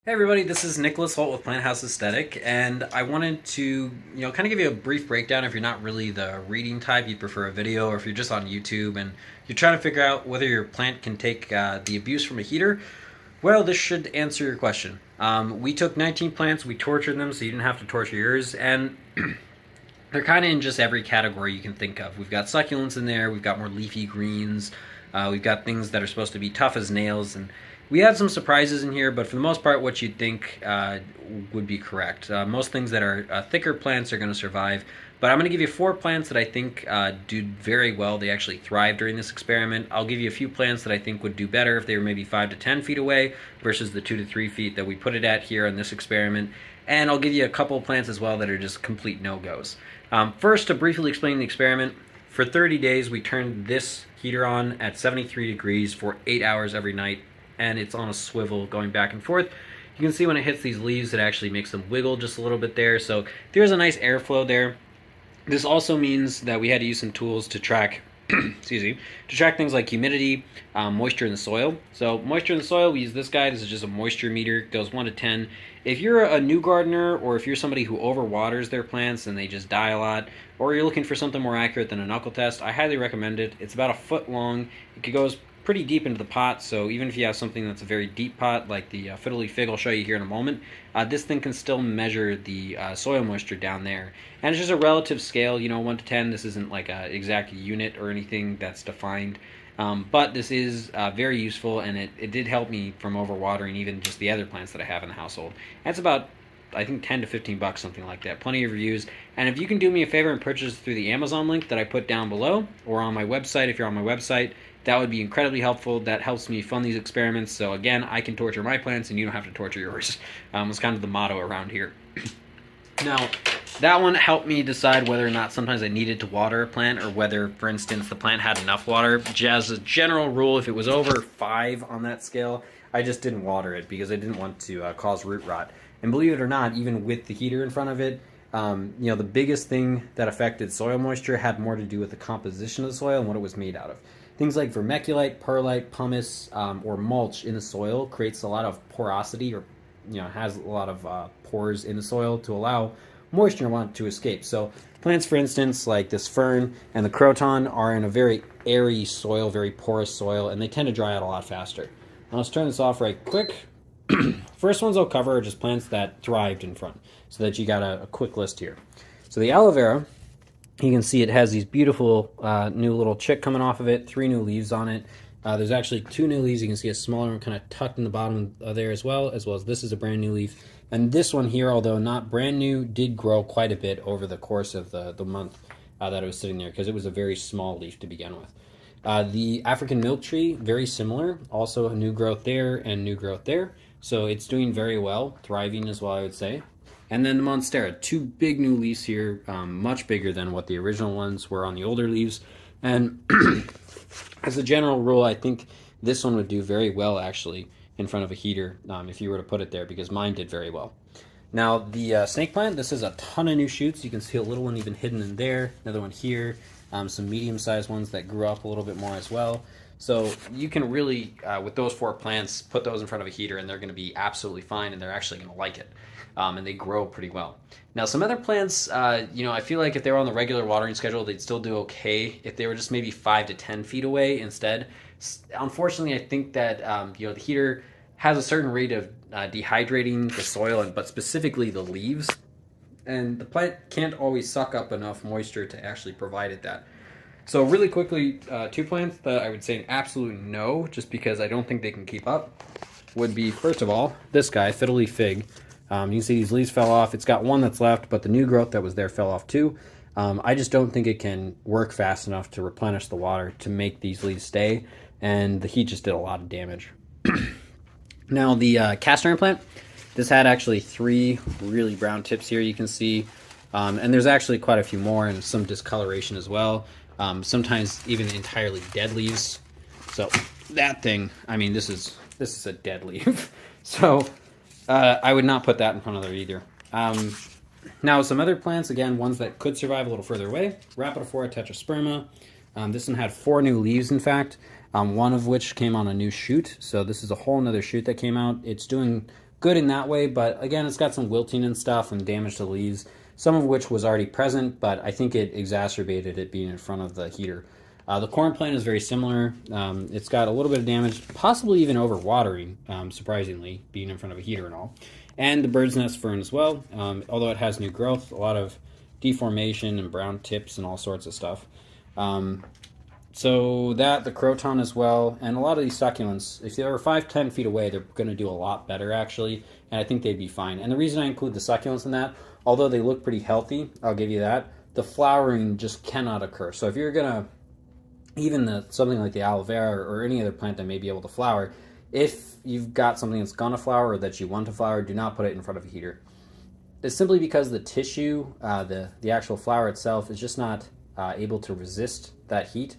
Hey everybody, this is Nicholas Holt with Plant House Aesthetic, and I wanted to, kind of give you a brief breakdown if you're not really the reading type, you'd prefer a video, or if you're just on YouTube and you're trying to figure out whether your plant can take the abuse from a heater. Well, this should answer your question. We took 19 plants, we tortured them so you didn't have to torture yours, and they're kind of in just every category you can think of. We've got succulents in there, we've got more leafy greens, we've got things that are supposed to be tough as nails, and we had some surprises in here, but for the most part, what you'd think would be correct. Most things that are thicker plants are going to survive, but I'm going to give you 4 plants that I think do very well. They actually thrive during this experiment. I'll give you a few plants that I think would do better if they were maybe 5 to 10 feet away versus the 2 to 3 feet that we put it at here in this experiment. And I'll give you a couple of plants as well that are just complete no-goes. First, to briefly explain the experiment, for 30 days we turned this heater on at 73 degrees for 8 hours every night, and it's on a swivel going back and forth. You can see when it hits these leaves, it actually makes them wiggle just a little bit there, so there's a nice airflow there. This also means that we had to use some tools to track excuse me, to track things like humidity, moisture in the soil. So moisture in the soil, we use this guy. This is just a moisture meter. It goes 1 to 10. If you're a new gardener, or if you're somebody who overwaters their plants and they just die a lot, or you're looking for something more accurate than a knuckle test, I highly recommend it. It's about 1 foot long. It goes pretty deep into the pot, so even if you have something that's a very deep pot, like the fiddly fig I'll show you here in a moment, this thing can still measure the soil moisture down there. And it's just a relative scale, 1 to 10. This isn't like an exact unit or anything that's defined, but this is very useful, and it did help me from overwatering even just the other plants that I have in the household. That's about, I think, 10 to 15 bucks, something like that. Plenty of reviews. And if you can do me a favor and purchase through the Amazon link that I put down below, or on my website, if you're on my website, that would be incredibly helpful. That helps me fund these experiments, so again, I can torture my plants and you don't have to torture yours. It's kind of the motto around here. Now, that one helped me decide whether or not sometimes I needed to water a plant, or whether, for instance, the plant had enough water. As a general rule, if it was over 5 on that scale, I just didn't water it because I didn't want to cause root rot. And believe it or not, even with the heater in front of it, the biggest thing that affected soil moisture had more to do with the composition of the soil and what it was made out of. Things like vermiculite, perlite, pumice, or mulch in the soil creates a lot of porosity, or has a lot of pores in the soil to allow moisture to escape. So plants, for instance, like this fern and the croton, are in a very airy soil, very porous soil, and they tend to dry out a lot faster. Now let's turn this off right quick. First ones I'll cover are just plants that thrived in front, so that you got a quick list here. So the aloe vera, you can see it has these beautiful new little chick coming off of it, 3 new leaves on it. There's actually 2 new leaves. You can see a smaller one kind of tucked in the bottom there as well as this is a brand new leaf. And this one here, although not brand new, did grow quite a bit over the course of the month that it was sitting there, because it was a very small leaf to begin with. The African milk tree, very similar, also a new growth there and new growth there. So it's doing very well, thriving as well, I would say. And then the Monstera, 2 big new leaves here, much bigger than what the original ones were on the older leaves. And as a general rule, I think this one would do very well, actually, in front of a heater, if you were to put it there, because mine did very well. Now, the snake plant, this is a ton of new shoots. You can see a little one even hidden in there, another one here, some medium-sized ones that grew up a little bit more as well. So you can really, with those 4 plants, put those in front of a heater, and they're going to be absolutely fine, and they're actually going to like it. And they grow pretty well. Now, some other plants, I feel like if they were on the regular watering schedule, they'd still do okay if they were just maybe 5 to 10 feet away instead. Unfortunately, I think that the heater has a certain rate of dehydrating the soil, but specifically the leaves, and the plant can't always suck up enough moisture to actually provide it that. So really quickly, 2 plants that I would say an absolute no, just because I don't think they can keep up, would be, first of all, this guy, fiddly fig. You can see these leaves fell off. It's got 1 that's left, but the new growth that was there fell off too. I just don't think it can work fast enough to replenish the water to make these leaves stay, and the heat just did a lot of damage. Now, the cast iron plant, this had actually 3 really brown tips here, you can see, and there's actually quite a few more, and some discoloration as well. Sometimes even entirely dead leaves. So that thing, I mean, this is a dead leaf. So I would not put that in front of there either. Now, some other plants, again, ones that could survive a little further away. Rhapidophora tetrasperma. This one had 4 new leaves, in fact, one of which came on a new shoot. So this is a whole nother shoot that came out. It's doing good in that way, but again, it's got some wilting and stuff and damage to the leaves, some of which was already present, but I think it exacerbated it being in front of the heater. The corn plant is very similar. It's got a little bit of damage, possibly even overwatering, surprisingly, being in front of a heater and all. And the bird's nest fern as well, although it has new growth, a lot of deformation and brown tips and all sorts of stuff. So that, the croton as well, and a lot of these succulents, if they were 5-10 feet away, they're going to do a lot better, actually, and I think they'd be fine. And the reason I include the succulents in that, although they look pretty healthy, I'll give you that, the flowering just cannot occur. So if you're going to, even something like the aloe vera or any other plant that may be able to flower, if you've got something that's going to flower or that you want to flower, do not put it in front of a heater. It's simply because the tissue, the actual flower itself, is just not able to resist that heat.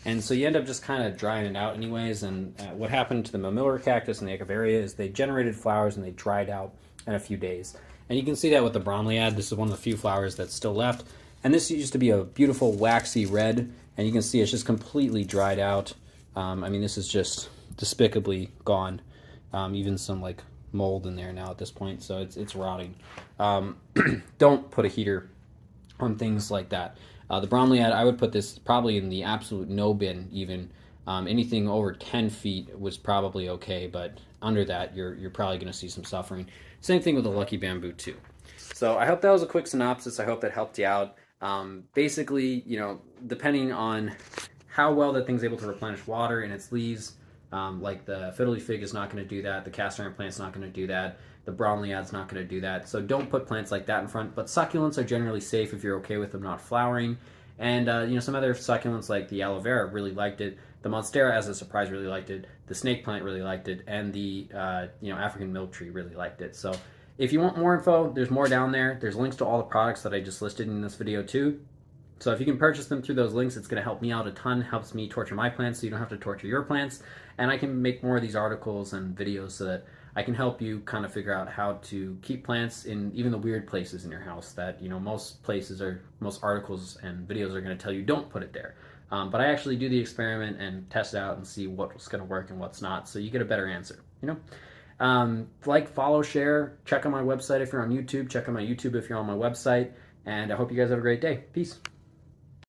And so you end up just kind of drying it out anyways. And what happened to the mamillary cactus and the echeveria is they generated flowers and they dried out in a few days. And you can see that with the bromeliad. This is one of the few flowers that's still left. And this used to be a beautiful waxy red. And you can see it's just completely dried out. I mean, this is just despicably gone. Even some like mold in there now at this point. So it's rotting. Don't put a heater on things like that. The bromeliad, I would put this probably in the absolute no bin even. Anything over 10 feet was probably okay, but under that, you're probably going to see some suffering. Same thing with the lucky bamboo too. So I hope that was a quick synopsis. I hope that helped you out. Basically, you know, depending on how well that thing's able to replenish water in its leaves, like the fiddly fig is not going to do that. The cast iron plant's not going to do that. The bromeliad's not going to do that. So don't put plants like that in front. But succulents are generally safe if you're okay with them not flowering. And you know, some other succulents like the aloe vera really liked it. The monstera, as a surprise, really liked it. The snake plant really liked it, and the you know, African milk tree really liked it. So if you want more info, there's more down there. There's links to all the products that I just listed in this video too. So if you can purchase them through those links, it's going to help me out a ton. Helps me torture my plants so you don't have to torture your plants. And I can make more of these articles and videos so that I can help you kind of figure out how to keep plants in even the weird places in your house that, you know, most places or most articles and videos are going to tell you don't put it there. But I actually do the experiment and test it out and see what's going to work and what's not, so you get a better answer, you know? Like, follow, share, check on my website if you're on YouTube, check on my YouTube if you're on my website, and I hope you guys have a great day. Peace.